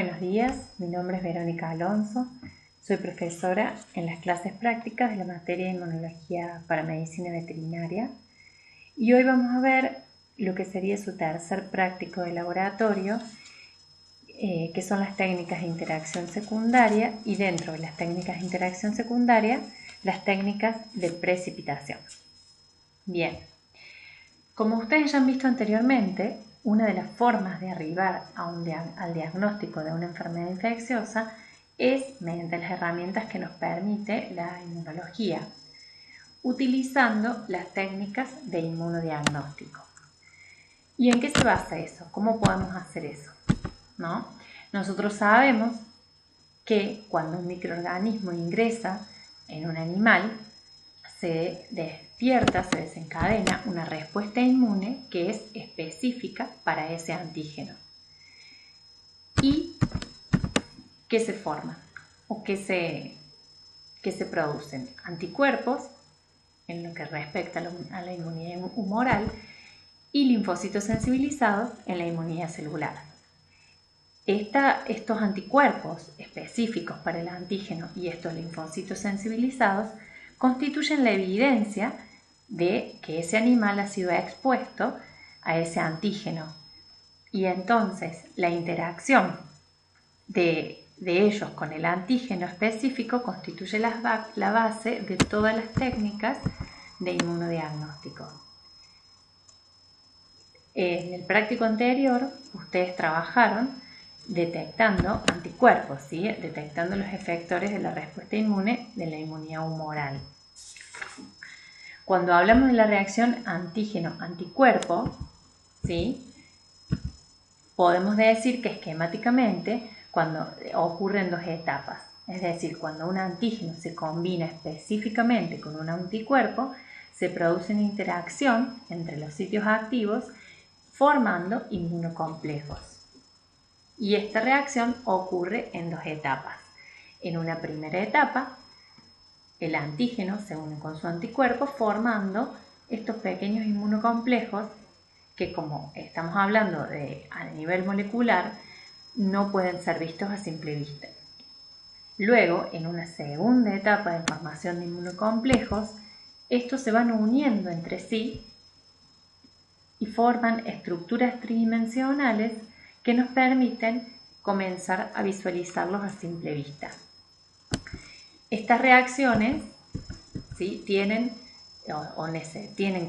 Buenos días, mi nombre es Verónica Alonso, soy profesora en las clases prácticas de la materia de Inmunología para Medicina Veterinaria y hoy vamos a ver lo que sería su tercer práctico de laboratorio, que son las técnicas de interacción secundaria y dentro de las técnicas de interacción secundaria, las técnicas de precipitación. Bien, como ustedes ya han visto anteriormente, una de las formas de arribar al diagnóstico de una enfermedad infecciosa es mediante las herramientas que nos permite la inmunología, utilizando las técnicas de inmunodiagnóstico. ¿Y en qué se basa eso? ¿Cómo podemos hacer eso? ¿No? Nosotros sabemos que cuando un microorganismo ingresa en un animal, se despierta, se desencadena una respuesta inmune que es específica para ese antígeno. ¿Y qué se forma? ¿O qué se producen? Anticuerpos, en lo que respecta a la inmunidad humoral, y linfocitos sensibilizados en la inmunidad celular. Estos anticuerpos específicos para el antígeno y estos linfocitos sensibilizados constituyen la evidencia de que ese animal ha sido expuesto a ese antígeno. Y entonces la interacción de ellos con el antígeno específico constituye la base de todas las técnicas de inmunodiagnóstico. En el práctico anterior, ustedes trabajaron detectando anticuerpos, ¿sí? Detectando los efectores de la respuesta inmune de la inmunidad humoral. Cuando hablamos de la reacción antígeno-anticuerpo, ¿sí? Podemos decir que esquemáticamente cuando ocurren dos etapas, es decir, cuando un antígeno se combina específicamente con un anticuerpo, se produce una interacción entre los sitios activos formando inmunocomplejos. Y esta reacción ocurre en dos etapas. En una primera etapa, el antígeno se une con su anticuerpo formando estos pequeños inmunocomplejos que, como estamos hablando a nivel molecular, no pueden ser vistos a simple vista. Luego, en una segunda etapa de formación de inmunocomplejos, estos se van uniendo entre sí y forman estructuras tridimensionales que nos permiten comenzar a visualizarlos a simple vista. Estas reacciones, ¿sí? tienen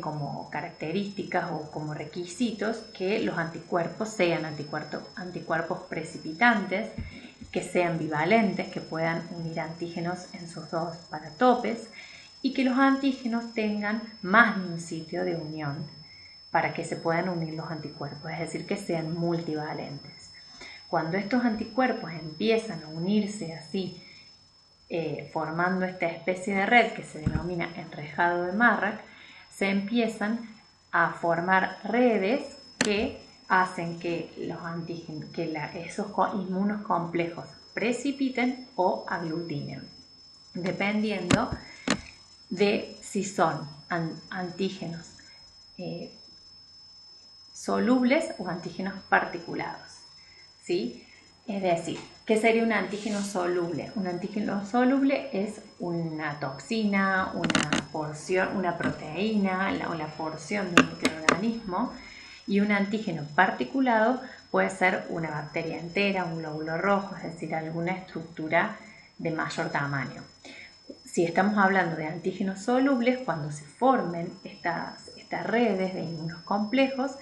como características o como requisitos que los anticuerpos sean anticuerpos precipitantes, que sean bivalentes, que puedan unir antígenos en sus dos paratopes y que los antígenos tengan más de un sitio de unión para que se puedan unir los anticuerpos, es decir, que sean multivalentes. Cuando estos anticuerpos empiezan a unirse así, formando esta especie de red que se denomina enrejado de Marrak, se empiezan a formar redes que hacen que esos inmunos complejos precipiten o aglutinen, dependiendo de si son antígenos solubles o antígenos particulados, ¿sí? Es decir, ¿qué sería un antígeno soluble? Un antígeno soluble es una toxina, una proteína o la porción de un microorganismo, y un antígeno particulado puede ser una bacteria entera, un glóbulo rojo, es decir, alguna estructura de mayor tamaño. Si estamos hablando de antígenos solubles, cuando se formen estas redes de inmunos complejos,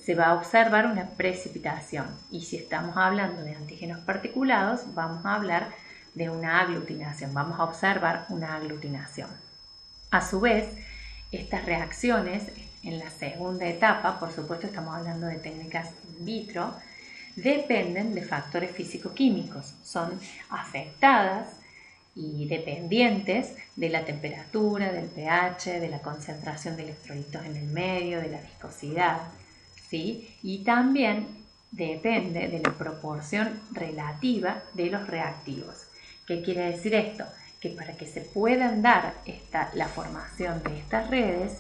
se va a observar una precipitación, y si estamos hablando de antígenos particulados, vamos a hablar de una aglutinación, vamos a observar una aglutinación. A su vez, estas reacciones en la segunda etapa, por supuesto estamos hablando de técnicas in vitro, dependen de factores físico-químicos, son afectadas y dependientes de la temperatura, del pH, de la concentración de electrolitos en el medio, de la viscosidad, ¿sí? Y también depende de la proporción relativa de los reactivos. ¿Qué quiere decir esto? Que para que se puedan dar la formación de estas redes,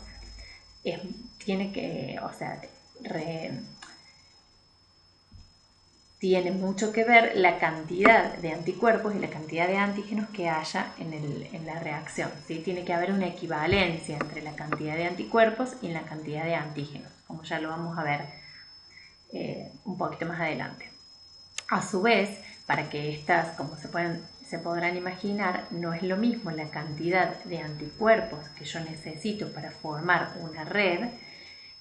tiene mucho que ver la cantidad de anticuerpos y la cantidad de antígenos que haya en la reacción, ¿sí? Tiene que haber una equivalencia entre la cantidad de anticuerpos y la cantidad de antígenos, como ya lo vamos a ver un poquito más adelante. A su vez, para que estas, como se podrán imaginar, no es lo mismo la cantidad de anticuerpos que yo necesito para formar una red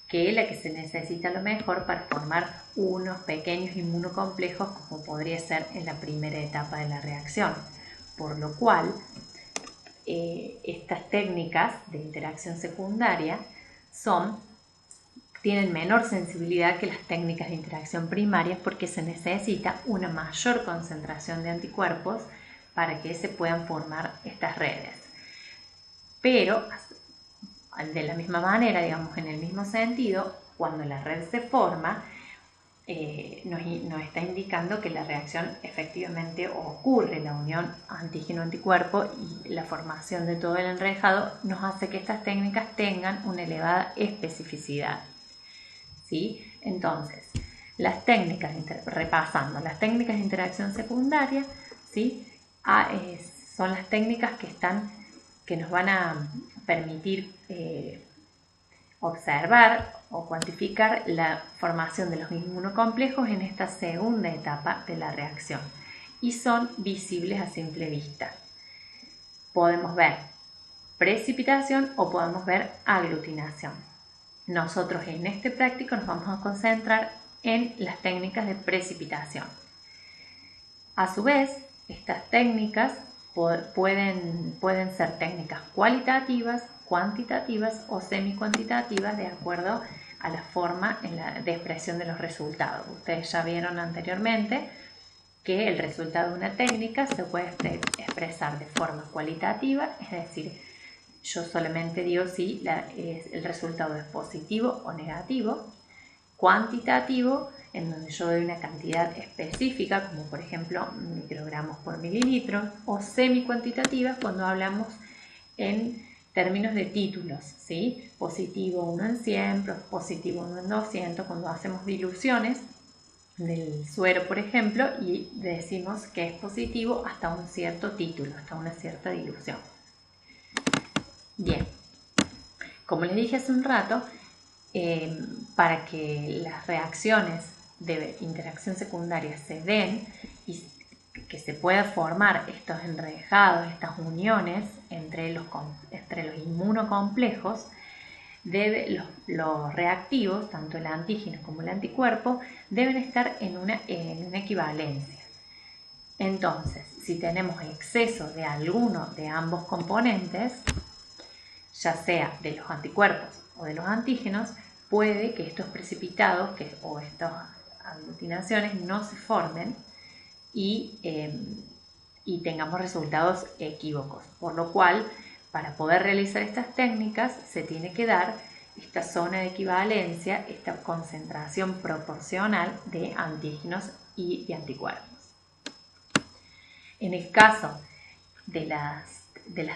que la que se necesita a lo mejor para formar unos pequeños inmunocomplejos, como podría ser en la primera etapa de la reacción. Por lo cual, estas técnicas de interacción secundaria tienen menor sensibilidad que las técnicas de interacción primaria, porque se necesita una mayor concentración de anticuerpos para que se puedan formar estas redes. Pero de la misma manera, digamos, en el mismo sentido, cuando la red se forma, nos está indicando que la reacción efectivamente ocurre, la unión antígeno-anticuerpo y la formación de todo el enrejado nos hace que estas técnicas tengan una elevada especificidad, ¿sí? Entonces, repasando, las técnicas de interacción secundaria, ¿sí? Son las técnicas que nos van a permitir observar o cuantificar la formación de los inmunocomplejos en esta segunda etapa de la reacción y son visibles a simple vista. Podemos ver precipitación o podemos ver aglutinación. Nosotros en este práctico nos vamos a concentrar en las técnicas de precipitación. A su vez, estas técnicas pueden ser técnicas cualitativas, cuantitativas o semicuantitativas de acuerdo a la forma de expresión de los resultados. Ustedes ya vieron anteriormente que el resultado de una técnica se puede expresar de forma cualitativa, es decir, yo solamente digo si el resultado es positivo o negativo. Cuantitativo, en donde yo doy una cantidad específica, como por ejemplo microgramos por mililitro, o semicuantitativa cuando hablamos en términos de títulos, ¿sí? Positivo 1 en 100, positivo 1 en 200, cuando hacemos diluciones del suero, por ejemplo, y decimos que es positivo hasta un cierto título, hasta una cierta dilución. Bien, como les dije hace un rato, para que las reacciones de interacción secundaria se den y que se pueda formar estos enrejados, estas uniones entre los inmunocomplejos, los reactivos, tanto el antígeno como el anticuerpo, deben estar en una equivalencia. Entonces, si tenemos exceso de alguno de ambos componentes, ya sea de los anticuerpos o de los antígenos, puede que estos precipitados o estas aglutinaciones no se formen y tengamos resultados equívocos. Por lo cual, para poder realizar estas técnicas, se tiene que dar esta zona de equivalencia, esta concentración proporcional de antígenos y de anticuerpos. En el caso de las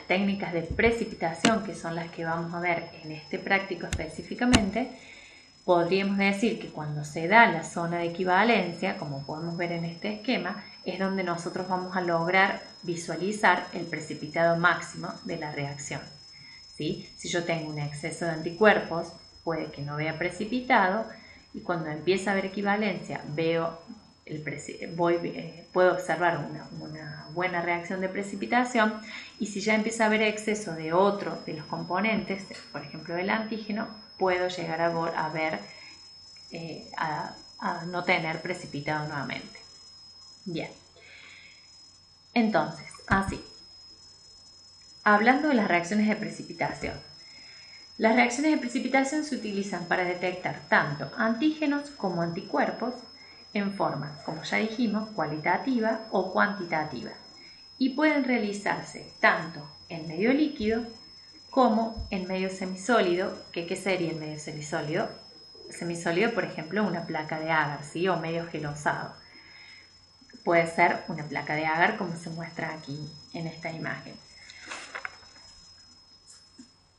técnicas de precipitación, que son las que vamos a ver en este práctico específicamente, podríamos decir que cuando se da la zona de equivalencia, como podemos ver en este esquema, es donde nosotros vamos a lograr visualizar el precipitado máximo de la reacción, ¿sí? Si yo tengo un exceso de anticuerpos, puede que no vea precipitado, y cuando empieza a haber equivalencia, puedo observar una buena reacción de precipitación, y si ya empieza a haber exceso de otro de los componentes, por ejemplo del antígeno, puedo llegar a no tener precipitado nuevamente. Bien, entonces, así, hablando de las reacciones de precipitación. Las reacciones de precipitación se utilizan para detectar tanto antígenos como anticuerpos en forma, como ya dijimos, cualitativa o cuantitativa, y pueden realizarse tanto en medio líquido como en medio semisólido. ¿Qué sería el medio semisólido? Semisólido, por ejemplo, una placa de agar, ¿sí? O medio gelosado. Puede ser una placa de agar, como se muestra aquí en esta imagen.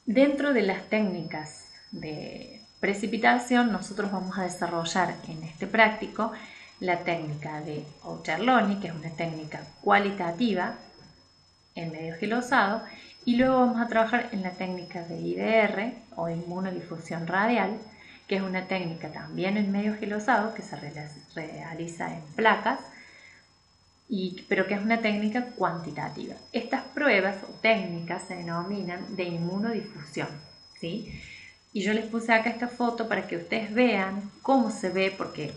Dentro de las técnicas de precipitación, nosotros vamos a desarrollar en este práctico la técnica de Aucherloni, que es una técnica cualitativa en medio gelosado, y luego vamos a trabajar en la técnica de IDR o inmunodifusión radial, que es una técnica también en medio gelosado que se realiza en placas, pero que es una técnica cuantitativa. Estas pruebas o técnicas se denominan de inmunodifusión, ¿sí? Y yo les puse acá esta foto para que ustedes vean cómo se ve, porque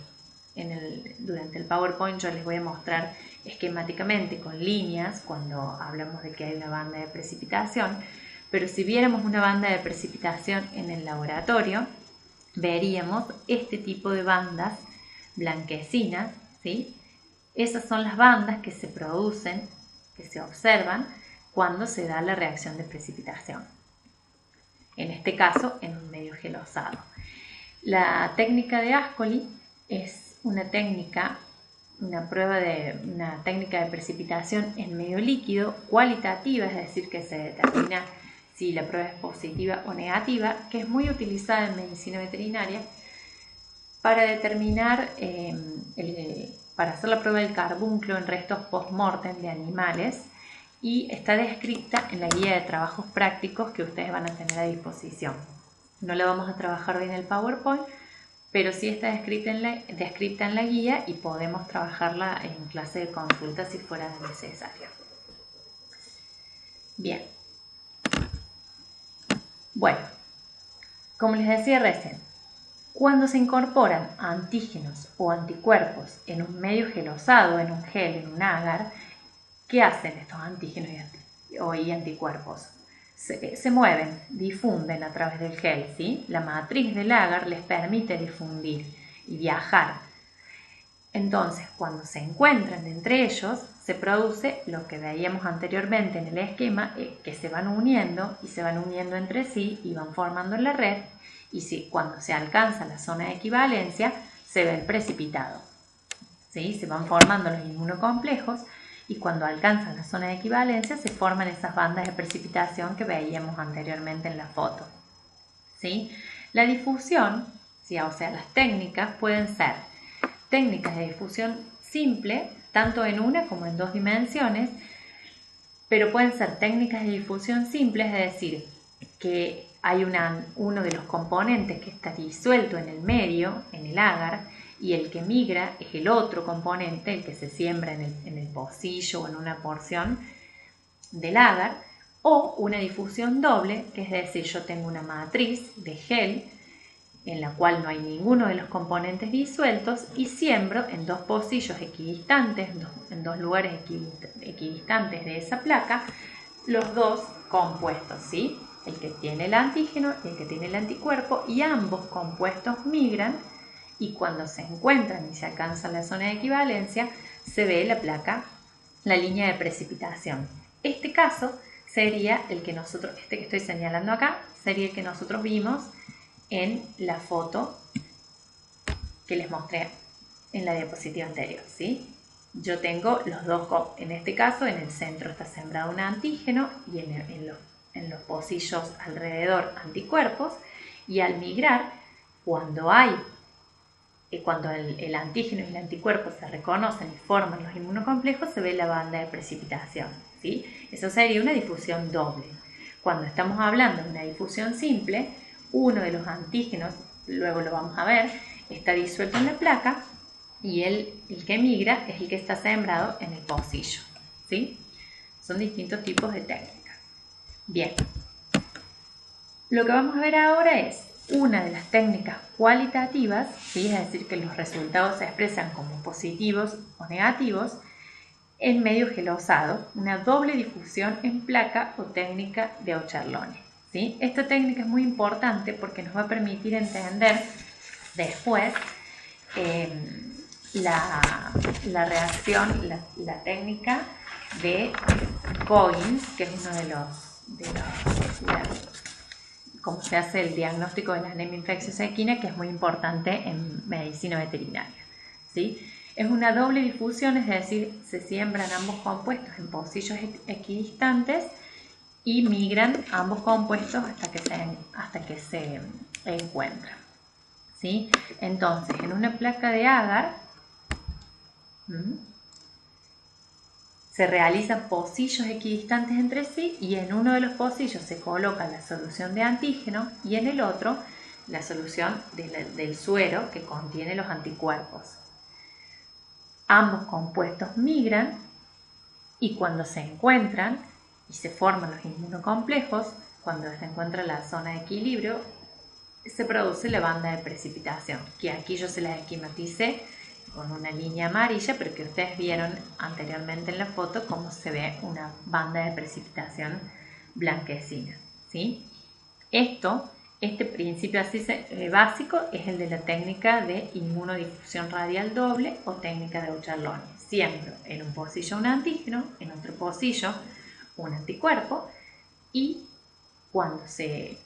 durante el PowerPoint yo les voy a mostrar esquemáticamente con líneas cuando hablamos de que hay una banda de precipitación, pero si viéramos una banda de precipitación en el laboratorio, veríamos este tipo de bandas blanquecinas, ¿sí? Esas son las bandas que se producen, que se observan cuando se da la reacción de precipitación. En este caso, en un medio gelosado. La técnica de Ascoli es una técnica de precipitación en medio líquido cualitativa, es decir, que se determina si la prueba es positiva o negativa, que es muy utilizada en medicina veterinaria para determinar, para hacer la prueba del carbúnculo en restos post-mortem de animales, y está descrita en la guía de trabajos prácticos que ustedes van a tener a disposición. No la vamos a trabajar hoy en el PowerPoint, pero sí está descrita en la guía y podemos trabajarla en clase de consulta si fuera necesario. Bien. Bueno, como les decía recién, cuando se incorporan antígenos o anticuerpos en un medio gelosado, en un gel, en un agar, ¿qué hacen estos antígenos y anticuerpos? Se mueven, difunden a través del gel, ¿sí? La matriz del agar les permite difundir y viajar. Entonces, cuando se encuentran entre ellos, se produce lo que veíamos anteriormente en el esquema, que se van uniendo entre sí y van formando la red, y cuando se alcanza la zona de equivalencia, se ve el precipitado, ¿sí? Se van formando los inmunocomplejos, y cuando alcanzan la zona de equivalencia se forman esas bandas de precipitación que veíamos anteriormente en la foto, ¿sí? La difusión, ¿sí? O sea, las técnicas pueden ser técnicas de difusión simple, tanto en una como en dos dimensiones, pero pueden ser técnicas de difusión simple, es decir, que hay uno de los componentes que está disuelto en el medio, en el agar, y el que migra es el otro componente, el que se siembra en el pocillo o en una porción del agar, o una difusión doble, que es decir, yo tengo una matriz de gel en la cual no hay ninguno de los componentes disueltos y siembro en dos pocillos equidistantes, en dos lugares equidistantes de esa placa, los dos compuestos, ¿sí? El que tiene el antígeno y el que tiene el anticuerpo, y ambos compuestos migran, y cuando se encuentran y se alcanza la zona de equivalencia, se ve la placa, la línea de precipitación. Este caso sería el que que estoy señalando acá, sería el que nosotros vimos en la foto que les mostré en la diapositiva anterior, ¿sí? Yo tengo los dos, en este caso en el centro está sembrado un antígeno y en los pocillos alrededor anticuerpos, y al migrar, cuando el antígeno y el anticuerpo se reconocen y forman los inmunocomplejos, se ve la banda de precipitación, ¿sí? Eso sería una difusión doble. Cuando estamos hablando de una difusión simple, uno de los antígenos, luego lo vamos a ver, está disuelto en la placa, y el que migra es el que está sembrado en el pocillo, ¿sí? Son distintos tipos de técnicas. Bien, lo que vamos a ver ahora es una de las técnicas cualitativas, ¿sí? Es decir, que los resultados se expresan como positivos o negativos en medio gelosado, una doble difusión en placa o técnica de Aucherloni, ¿sí? Esta técnica es muy importante porque nos va a permitir entender después la reacción, la técnica de Coggins, que es uno de los cómo se hace el diagnóstico de la anemia infecciosa equina, que es muy importante en medicina veterinaria, ¿sí? Es una doble difusión, es decir, se siembran ambos compuestos en pocillos equidistantes y migran ambos compuestos hasta que se encuentran, ¿sí? Entonces, en una placa de agar, Se realizan pocillos equidistantes entre sí y en uno de los pocillos se coloca la solución de antígeno y en el otro la solución del suero que contiene los anticuerpos. Ambos compuestos migran y cuando se encuentran y se forman los inmunocomplejos, cuando se encuentra la zona de equilibrio, se produce la banda de precipitación, que aquí yo se las esquematicé con una línea amarilla, pero que ustedes vieron anteriormente en la foto cómo se ve una banda de precipitación blanquecina, ¿sí? Este principio así básico es el de la técnica de inmunodifusión radial doble o técnica de Aucher-Loney. Siembro en un pocillo un antígeno, en otro pocillo un anticuerpo y cuando se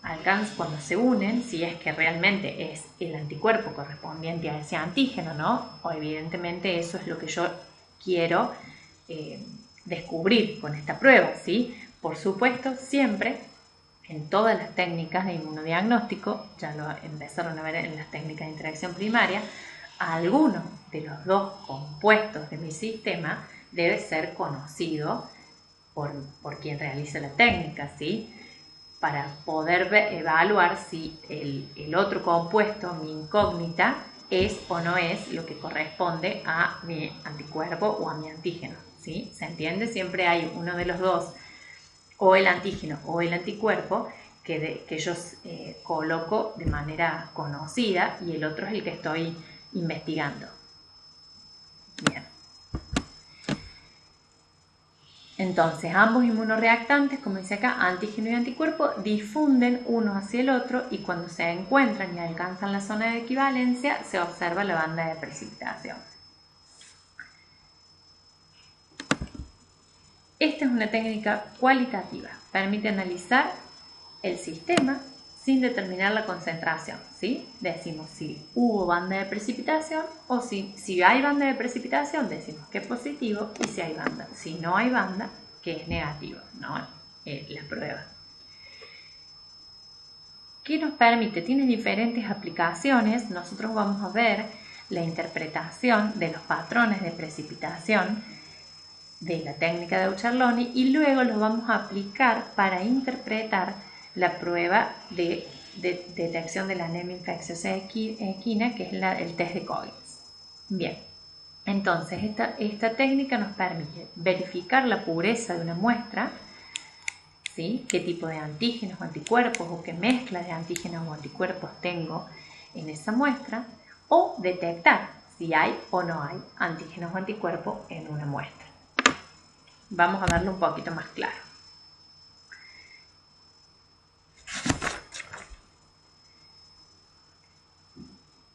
unen, si es que realmente es el anticuerpo correspondiente a ese antígeno, ¿no? O evidentemente eso es lo que yo quiero descubrir con esta prueba, ¿sí? Por supuesto, siempre en todas las técnicas de inmunodiagnóstico, ya lo empezaron a ver en las técnicas de interacción primaria, alguno de los dos compuestos de mi sistema debe ser conocido por quien realiza la técnica, ¿sí? Para poder evaluar si el otro compuesto, mi incógnita, es o no es lo que corresponde a mi anticuerpo o a mi antígeno, ¿sí? ¿Se entiende? Siempre hay uno de los dos, o el antígeno o el anticuerpo, que yo coloco de manera conocida y el otro es el que estoy investigando. Bien. Entonces, ambos inmunoreactantes, como dice acá, antígeno y anticuerpo, difunden uno hacia el otro y cuando se encuentran y alcanzan la zona de equivalencia, se observa la banda de precipitación. Esta es una técnica cualitativa, permite analizar el sistema sin determinar la concentración, ¿sí? Decimos si hubo banda de precipitación o si hay banda de precipitación decimos que es positivo y si no hay banda que es negativo, ¿no? La prueba. ¿Qué nos permite? Tiene diferentes aplicaciones. Nosotros vamos a ver la interpretación de los patrones de precipitación de la técnica de Aucher-Loney y luego los vamos a aplicar para interpretar la prueba de detección de la anemia infecciosa equina, que es el test de Coggins. Bien, entonces esta técnica nos permite verificar la pureza de una muestra, ¿sí? Qué tipo de antígenos o anticuerpos o qué mezcla de antígenos o anticuerpos tengo en esa muestra, o detectar si hay o no hay antígenos o anticuerpos en una muestra. Vamos a verlo un poquito más claro.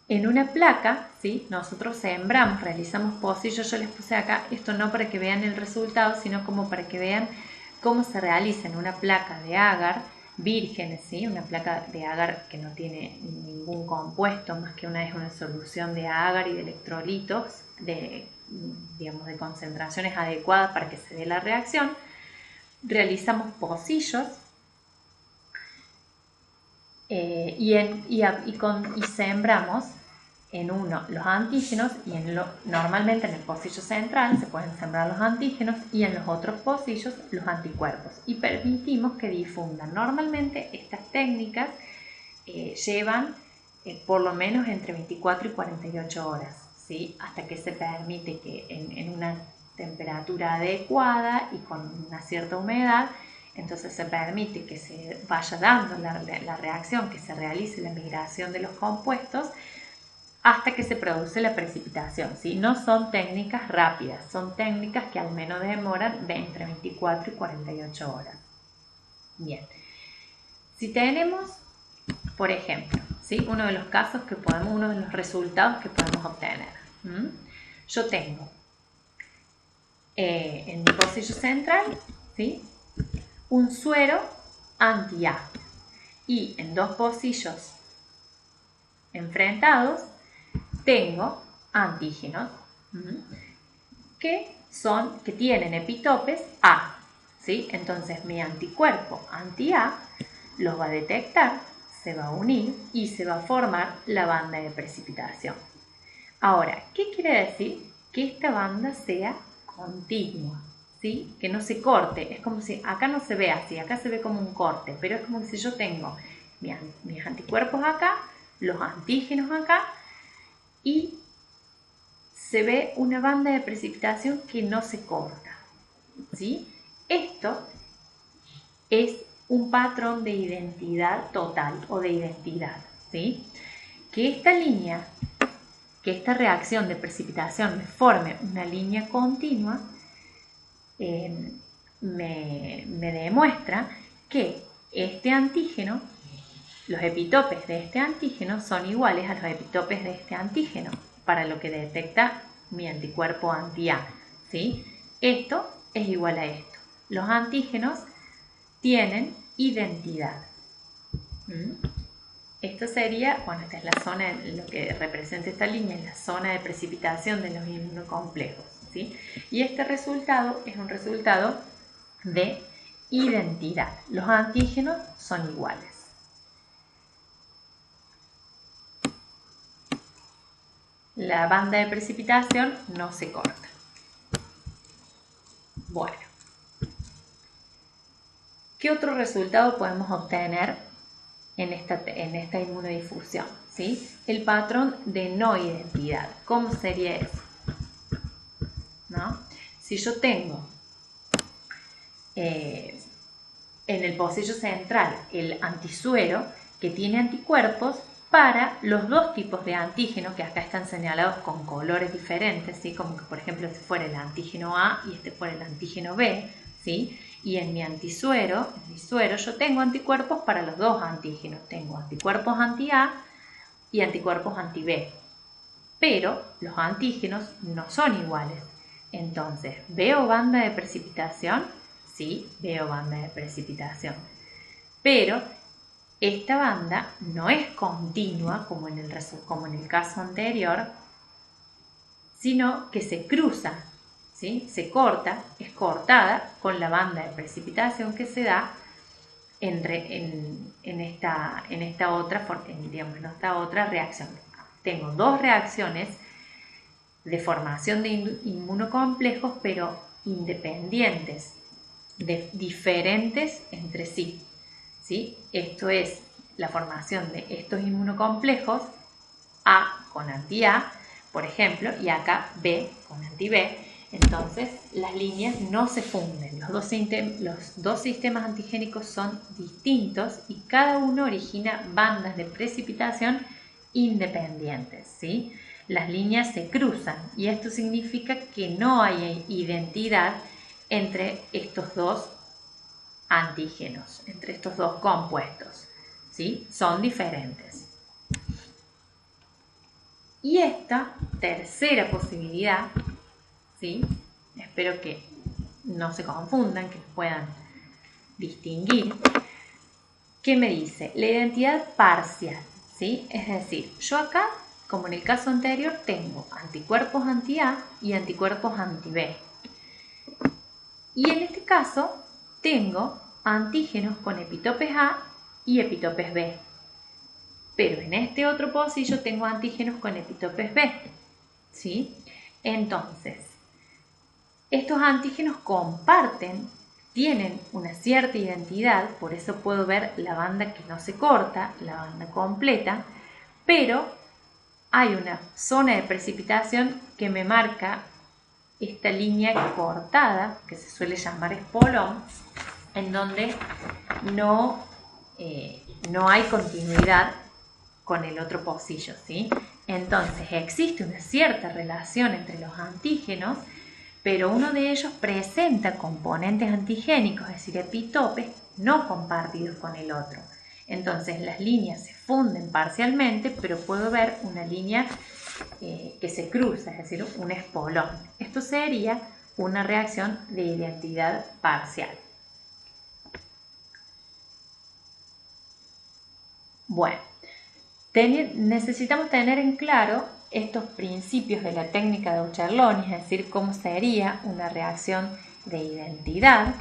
En una placa, ¿sí? Nosotros sembramos, realizamos pocillos, yo les puse acá, esto no para que vean el resultado, sino como para que vean cómo se realiza en una placa de agar virgen, ¿sí? Una placa de agar que no tiene ningún compuesto, más que es una solución de agar y de electrolitos, de concentraciones adecuadas para que se dé la reacción. Realizamos pocillos y sembramos en uno los antígenos y normalmente en el pocillo central se pueden sembrar los antígenos y en los otros pocillos los anticuerpos y permitimos que difundan. Normalmente estas técnicas llevan por lo menos entre 24 y 48 horas, ¿sí? Hasta que se permite que en una temperatura adecuada y con una cierta humedad, entonces se permite que se vaya dando la reacción, que se realice la migración de los compuestos hasta que se produce la precipitación, ¿sí? No son técnicas rápidas, son técnicas que al menos demoran entre 24 y 48 horas. Bien, si tenemos, por ejemplo, ¿sí? Uno de los resultados que podemos obtener. Yo tengo en mi pocillo central, ¿sí? Un suero anti-A y en dos pocillos enfrentados tengo antígenos que tienen epitopes A, ¿sí? Entonces mi anticuerpo anti-A los va a detectar, se va a unir y se va a formar la banda de precipitación. Ahora, ¿qué quiere decir? que esta banda sea continua, ¿sí? Que no se corte. Es como si acá no se ve así, acá se ve como un corte, pero es como si yo tengo mis anticuerpos acá, los antígenos acá, y se ve una banda de precipitación que no se corta, ¿sí? Esto es un patrón de identidad total o de identidad, ¿sí? Que esta línea, que esta reacción de precipitación me forme una línea continua, me demuestra que este antígeno, los epitopes de este antígeno son iguales a los epitopes de este antígeno para lo que detecta mi anticuerpo anti-A, ¿sí? Esto es igual a esto. Los antígenos tienen identidad. Esto sería, bueno, esta es la zona, lo que representa esta línea, es la zona de precipitación de los inmunocomplejos, ¿sí? Y este resultado es un resultado de identidad. Los antígenos son iguales. La banda de precipitación no se corta. Bueno, ¿qué otro resultado podemos obtener en esta inmunodifusión? ¿Sí? El patrón de no identidad. ¿Cómo sería eso? ¿No? Si yo tengo en el pocillo central el antisuero que tiene anticuerpos para los dos tipos de antígenos que acá están señalados con colores diferentes, ¿sí? Como que por ejemplo este fuera el antígeno A y este fuera el antígeno B, ¿sí? Y en mi antisuero, en mi suero, yo tengo anticuerpos para los dos antígenos. Tengo anticuerpos anti-A y anticuerpos anti-B. Pero los antígenos no son iguales. Entonces, ¿veo banda de precipitación? Sí, veo banda de precipitación. Pero esta banda no es continua como en el caso anterior, sino que se cruza, ¿sí? Se corta, es cortada con la banda de precipitación que se da en esta otra reacción. Tengo dos reacciones de formación de inmunocomplejos, pero independientes, diferentes entre sí, ¿sí? Esto es la formación de estos inmunocomplejos, A con anti-A, por ejemplo, y acá B con anti-B. Entonces las líneas no se funden, los dos sistemas antigénicos son distintos y cada uno origina bandas de precipitación independientes, ¿sí? Las líneas se cruzan y esto significa que no hay identidad entre estos dos antígenos, entre estos dos compuestos, ¿sí? Son diferentes. Y esta tercera posibilidad, ¿sí? Espero que no se confundan, que puedan distinguir. ¿Qué me dice? La identidad parcial, ¿sí? Es decir, yo acá, como en el caso anterior, tengo anticuerpos anti-A y anticuerpos anti-B. Y en este caso, tengo antígenos con epitopes A y epitopes B. Pero en este otro pocillo tengo antígenos con epitopes B, ¿sí? Entonces, estos antígenos tienen una cierta identidad, por eso puedo ver la banda que no se corta, la banda completa, pero hay una zona de precipitación que me marca esta línea cortada, que se suele llamar espolón, en donde no hay continuidad con el otro pocillo, ¿sí? Entonces existe una cierta relación entre los antígenos, pero uno de ellos presenta componentes antigénicos, es decir, epitopes no compartidos con el otro. Entonces las líneas se funden parcialmente, pero puedo ver una línea que se cruza, es decir, un espolón. Esto sería una reacción de identidad parcial. Bueno, necesitamos tener en claro estos principios de la técnica de Aucher-Lonnie, es decir, cómo sería una reacción de identidad,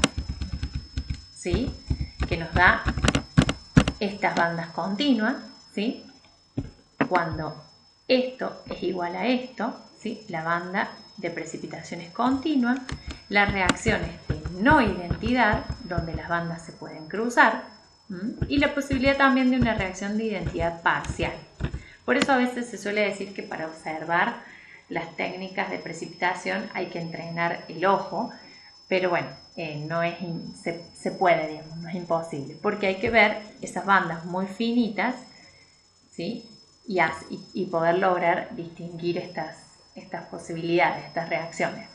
¿sí? Que nos da estas bandas continuas, ¿sí? Cuando esto es igual a esto, ¿sí? La banda de precipitación es continua, las reacciones de no identidad, donde las bandas se pueden cruzar, y la posibilidad también de una reacción de identidad parcial. Por eso a veces se suele decir que para observar las técnicas de precipitación hay que entrenar el ojo, pero bueno, se puede, digamos, no es imposible, porque hay que ver esas bandas muy finitas, ¿sí? y poder lograr distinguir estas posibilidades, estas reacciones.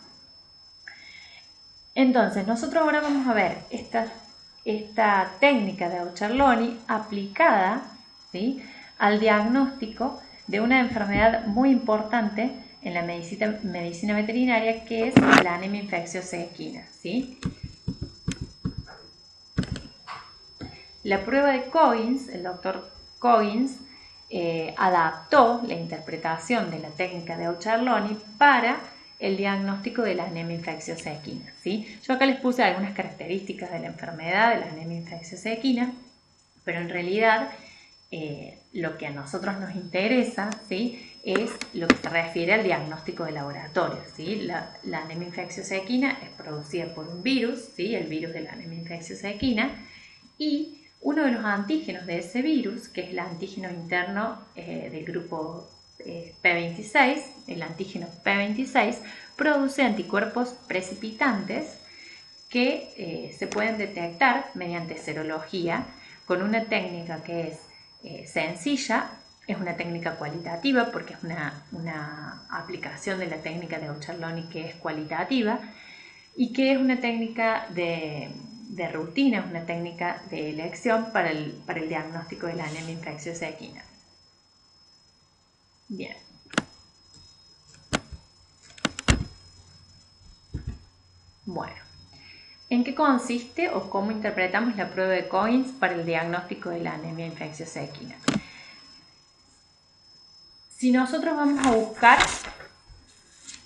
Entonces, nosotros ahora vamos a ver esta técnica de Aucherloni aplicada, ¿sí?, al diagnóstico de una enfermedad muy importante en la medicina veterinaria, que es la anemia infecciosa equina, ¿sí? La prueba de Coggins, el doctor Coggins, adaptó la interpretación de la técnica de Aucherloni para el diagnóstico de la anemia infecciosa equina, ¿sí? Yo acá les puse algunas características de la enfermedad de la anemia infecciosa equina, pero en realidad lo que a nosotros nos interesa, ¿sí?, es lo que se refiere al diagnóstico de laboratorio, ¿sí? La anemia infecciosa equina es producida por un virus, ¿sí?, el virus de la anemia infecciosa equina, y uno de los antígenos de ese virus, que es el antígeno interno del grupo P26, el antígeno P26, produce anticuerpos precipitantes que se pueden detectar mediante serología con una técnica que es sencilla, es una técnica cualitativa porque es una aplicación de la técnica de Aucherloni que es cualitativa y que es una técnica de rutina, es una técnica de elección para el diagnóstico de la anemia infecciosa equina. Bien. Bueno, ¿en qué consiste o cómo interpretamos la prueba de Coggins para el diagnóstico de la anemia infecciosa equina? Si nosotros vamos a buscar,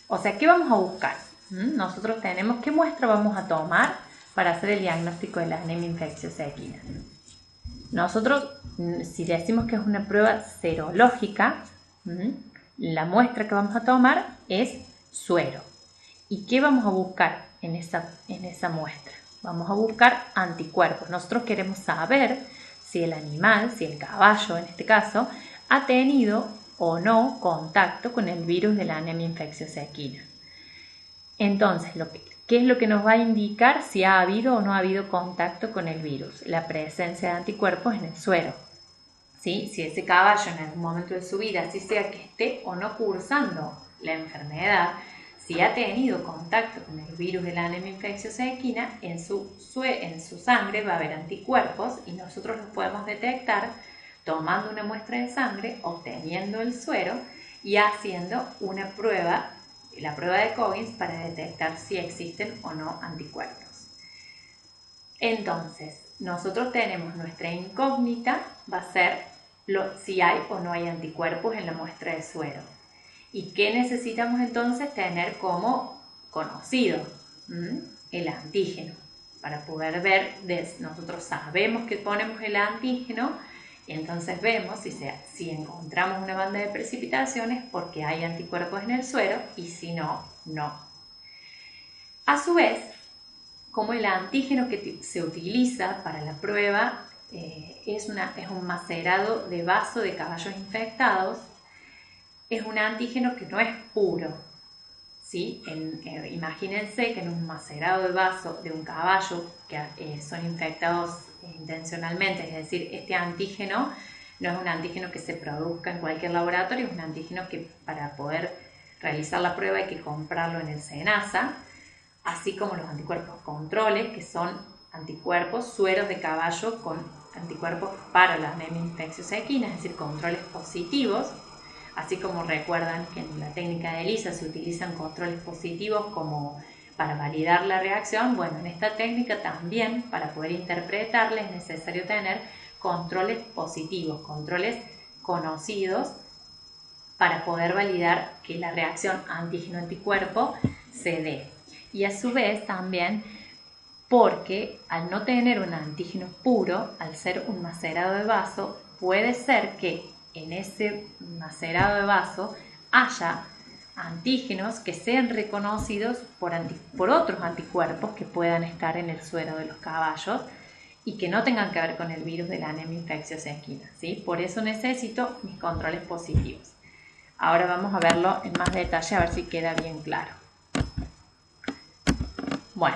o sea, ¿qué vamos a buscar? Nosotros tenemos, ¿qué muestra vamos a tomar para hacer el diagnóstico de la anemia infecciosa equina? Nosotros, si decimos que es una prueba serológica, la muestra que vamos a tomar es suero. ¿Y qué vamos a buscar en esa muestra? Vamos a buscar anticuerpos. Nosotros queremos saber si el animal, si el caballo en este caso, ha tenido o no contacto con el virus de la anemia infecciosa equina. Entonces, ¿qué es lo que nos va a indicar si ha habido o no ha habido contacto con el virus? La presencia de anticuerpos en el suero. ¿Sí? Si ese caballo en algún momento de su vida, así sea que esté o no cursando la enfermedad, si ha tenido contacto con el virus de la anemia infecciosa equina, en su sangre va a haber anticuerpos y nosotros los podemos detectar tomando una muestra de sangre, obteniendo el suero y haciendo una prueba, la prueba de Coggins, para detectar si existen o no anticuerpos. Entonces, nosotros tenemos nuestra incógnita, va a ser si hay o no hay anticuerpos en la muestra de suero. ¿Y qué necesitamos entonces tener como conocido? El antígeno. Para poder ver, nosotros sabemos que ponemos el antígeno y entonces vemos si encontramos una banda de precipitaciones porque hay anticuerpos en el suero y si no, no. A su vez, como el antígeno que se utiliza para la prueba es un macerado de vaso de caballos infectados, es un antígeno que no es puro, ¿sí? Imagínense que en un macerado de vaso de un caballo que son infectados intencionalmente, es decir, este antígeno no es un antígeno que se produzca en cualquier laboratorio, es un antígeno que para poder realizar la prueba hay que comprarlo en el SENASA, así como los anticuerpos controles, que son anticuerpos, sueros de caballo con anticuerpos para la anemia infecciosa equina, es decir, controles positivos. Así como recuerdan que en la técnica de ELISA se utilizan controles positivos como para validar la reacción, bueno, en esta técnica también para poder interpretarla es necesario tener controles positivos, controles conocidos para poder validar que la reacción antígeno-anticuerpo se dé. Y a su vez también porque al no tener un antígeno puro, al ser un macerado de vaso, puede ser que en ese macerado de vaso haya antígenos que sean reconocidos por otros anticuerpos que puedan estar en el suero de los caballos y que no tengan que ver con el virus de la anemia infecciosa equina, ¿sí? Por eso necesito mis controles positivos. Ahora vamos a verlo en más detalle a ver si queda bien claro. Bueno,